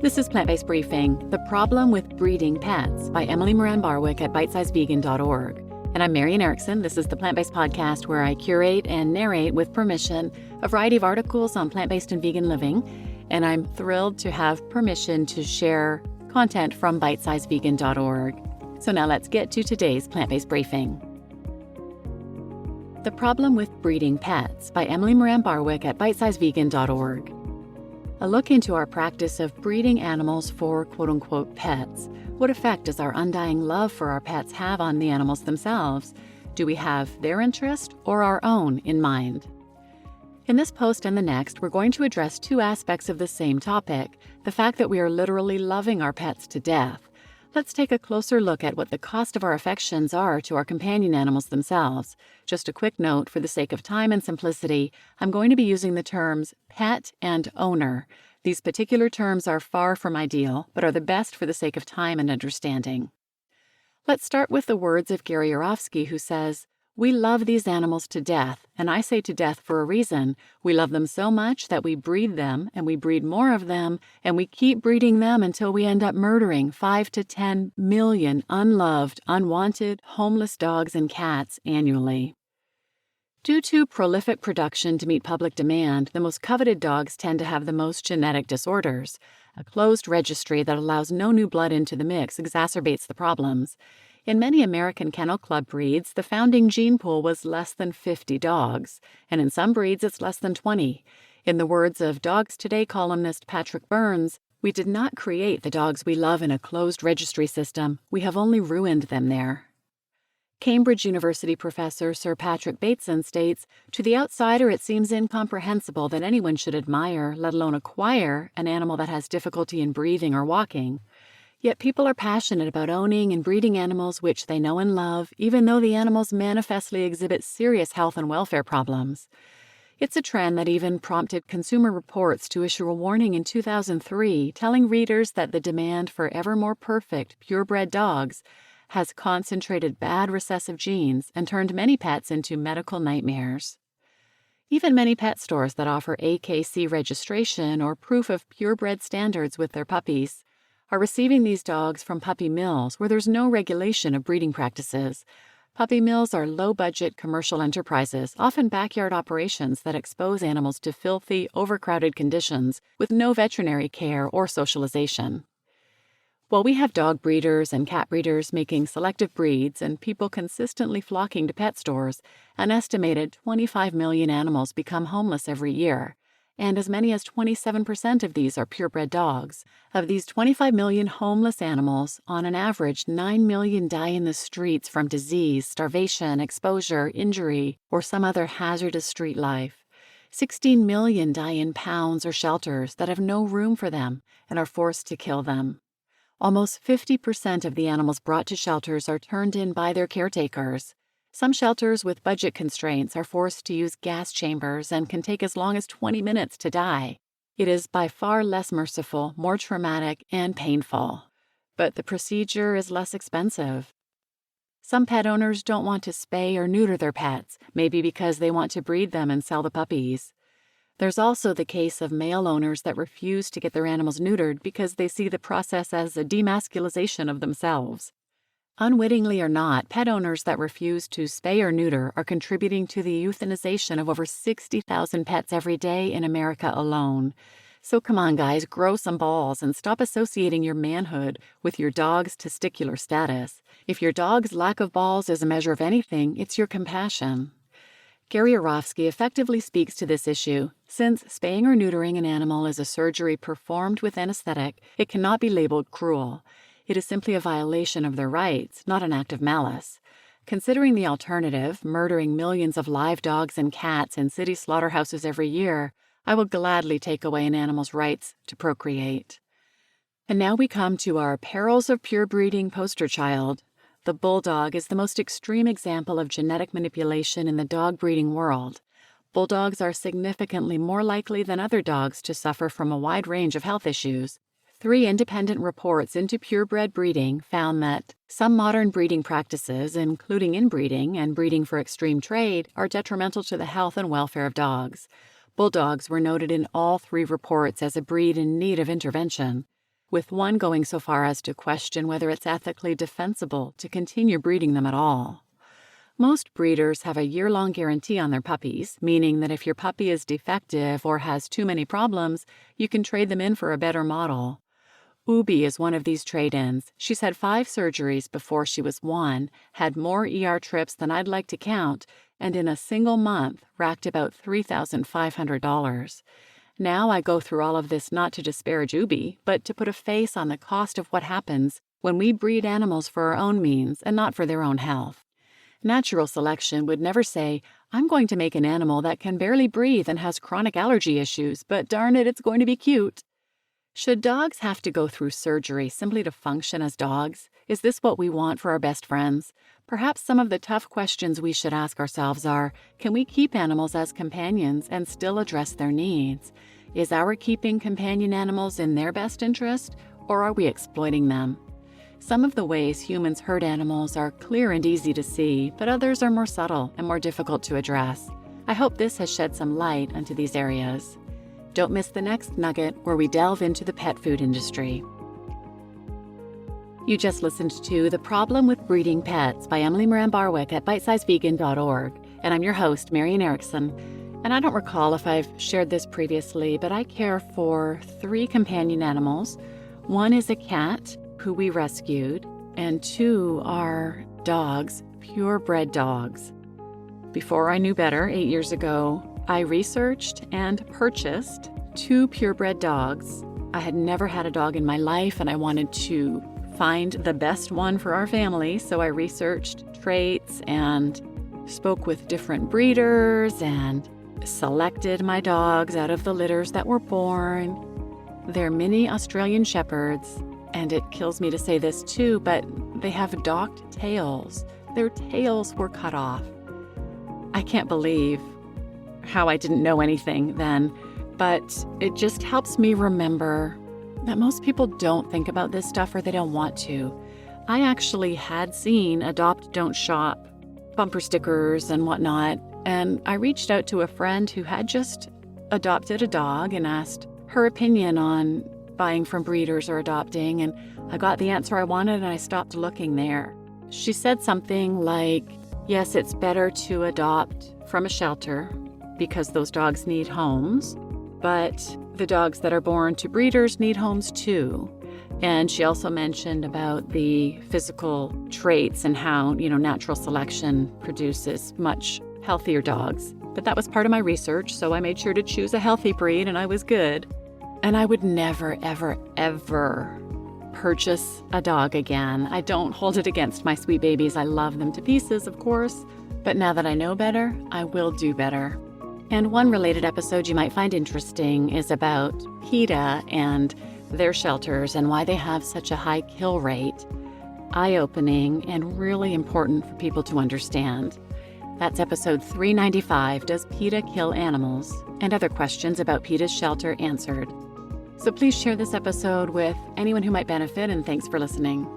This is Plant-Based Briefing, The Problem with Breeding Pets by Moran Barwick at bitesizevegan.org. And I'm Marian Erickson. This is the Plant-Based Podcast where I curate and narrate with permission a variety of articles on plant-based and vegan living. And I'm thrilled to have permission to share content from bitesizevegan.org. So now let's get to today's Plant-Based Briefing. The Problem with Breeding Pets by Moran Barwick at bitesizevegan.org. A look into our practice of breeding animals for quote-unquote pets. What effect does our undying love for our pets have on the animals themselves? Do we have their interest or our own in mind? In this post and the next, we're going to address two aspects of the same topic, the fact that we are literally loving our pets to death. Let's take a closer look at what the cost of our affections are to our companion animals themselves. Just a quick note, for the sake of time and simplicity, I'm going to be using the terms pet and owner. These particular terms are far from ideal, but are the best for the sake of time and understanding. Let's start with the words of Gary Yourofsky, who says, "We love these animals to death, and I say to death for a reason. We love them so much that we breed them, and we breed more of them, and we keep breeding them until we end up murdering 5 to 10 million unloved, unwanted, homeless dogs and cats annually." Due to prolific production to meet public demand, the most coveted dogs tend to have the most genetic disorders. A closed registry that allows no new blood into the mix exacerbates the problems. In many American Kennel Club breeds, the founding gene pool was less than 50 dogs, and in some breeds it's less than 20. In the words of Dogs Today columnist Patrick Burns, "We did not create the dogs we love in a closed registry system. We have only ruined them there." Cambridge University professor Sir Patrick Bateson states, "To the outsider it seems incomprehensible that anyone should admire, let alone acquire, an animal that has difficulty in breathing or walking. Yet people are passionate about owning and breeding animals which they know and love, even though the animals manifestly exhibit serious health and welfare problems." It's a trend that even prompted Consumer Reports to issue a warning in 2003 telling readers that the demand for ever more perfect, purebred dogs has concentrated bad recessive genes and turned many pets into medical nightmares. Even many pet stores that offer AKC registration or proof of purebred standards with their puppies are receiving these dogs from puppy mills where there's no regulation of breeding practices. Puppy mills are low-budget commercial enterprises, often backyard operations that expose animals to filthy, overcrowded conditions with no veterinary care or socialization. While we have dog breeders and cat breeders making selective breeds and people consistently flocking to pet stores, an estimated 25 million animals become homeless every year, and as many as 27% of these are purebred dogs. Of these 25 million homeless animals, on an average, 9 million die in the streets from disease, starvation, exposure, injury, or some other hazardous street life. 16 million die in pounds or shelters that have no room for them and are forced to kill them. Almost 50% of the animals brought to shelters are turned in by their caretakers. Some shelters with budget constraints are forced to use gas chambers and can take as long as 20 minutes to die. It is by far less merciful, more traumatic, and painful. But the procedure is less expensive. Some pet owners don't want to spay or neuter their pets, maybe because they want to breed them and sell the puppies. There's also the case of male owners that refuse to get their animals neutered because they see the process as a demasculization of themselves. Unwittingly or not, pet owners that refuse to spay or neuter are contributing to the euthanization of over 60,000 pets every day in America alone. So come on, guys, grow some balls and stop associating your manhood with your dog's testicular status. If your dog's lack of balls is a measure of anything, it's your compassion. Gary Yourofsky effectively speaks to this issue. Since spaying or neutering an animal is a surgery performed with anesthetic, it cannot be labeled cruel. It is simply a violation of their rights, not an act of malice. Considering the alternative, murdering millions of live dogs and cats in city slaughterhouses every year, I will gladly take away an animal's rights to procreate. And now we come to our perils of pure breeding poster child. The bulldog is the most extreme example of genetic manipulation in the dog breeding world. Bulldogs are significantly more likely than other dogs to suffer from a wide range of health issues. 3 independent reports into purebred breeding found that some modern breeding practices, including inbreeding and breeding for extreme trade, are detrimental to the health and welfare of dogs. Bulldogs were noted in all 3 reports as a breed in need of intervention. with one going so far as to question whether it's ethically defensible to continue breeding them at all. Most breeders have a year-long guarantee on their puppies, meaning that if your puppy is defective or has too many problems, you can trade them in for a better model. Ubi is one of these trade-ins. She's had 5 surgeries before she was 1, had more ER trips than I'd like to count, and in a single month racked about $3,500. Now I go through all of this not to disparage Ubi, but to put a face on the cost of what happens when we breed animals for our own means and not for their own health. Natural selection would never say, I'm going to make an animal that can barely breathe and has chronic allergy issues, but darn it, it's going to be cute. Should dogs have to go through surgery simply to function as dogs? Is this what we want for our best friends? Perhaps some of the tough questions we should ask ourselves are, can we keep animals as companions and still address their needs? Is our keeping companion animals in their best interest, or are we exploiting them? Some of the ways humans hurt animals are clear and easy to see, but others are more subtle and more difficult to address. I hope this has shed some light onto these areas. Don't miss the next nugget where we delve into the pet food industry. You just listened to The Problem with Breeding Pets by Emily Moran Barwick at bitesizevegan.org, and I'm your host, Marian Erickson. And I don't recall if I've shared this previously, but I care for 3 companion animals. 1 is a cat, who we rescued, and 2 are dogs, purebred dogs. Before I knew better, 8 years ago, I researched and purchased 2 purebred dogs. I had never had a dog in my life, and I wanted to find the best one for our family, so I researched traits and spoke with different breeders and selected my dogs out of the litters that were born. They're mini Australian Shepherds. And it kills me to say this too, but they have docked tails. Their tails were cut off. I can't believe how I didn't know anything then, but it just helps me remember that most people don't think about this stuff or they don't want to. I actually had seen adopt, don't shop bumper stickers and whatnot, and I reached out to a friend who had just adopted a dog and asked her opinion on buying from breeders or adopting, and I got the answer I wanted and I stopped looking there. She said something like, yes, it's better to adopt from a shelter because those dogs need homes, but the dogs that are born to breeders need homes too. And she also mentioned about the physical traits and how, natural selection produces much healthier dogs. But that was part of my research, so I made sure to choose a healthy breed and I was good. And I would never, ever, ever purchase a dog again. I don't hold it against my sweet babies. I love them to pieces, of course. But now that I know better, I will do better. And one related episode you might find interesting is about PETA and their shelters and why they have such a high kill rate. Eye-opening and really important for people to understand. That's episode 395, Does PETA Kill Animals? And other questions about PETA's shelter answered. So please share this episode with anyone who might benefit, and thanks for listening.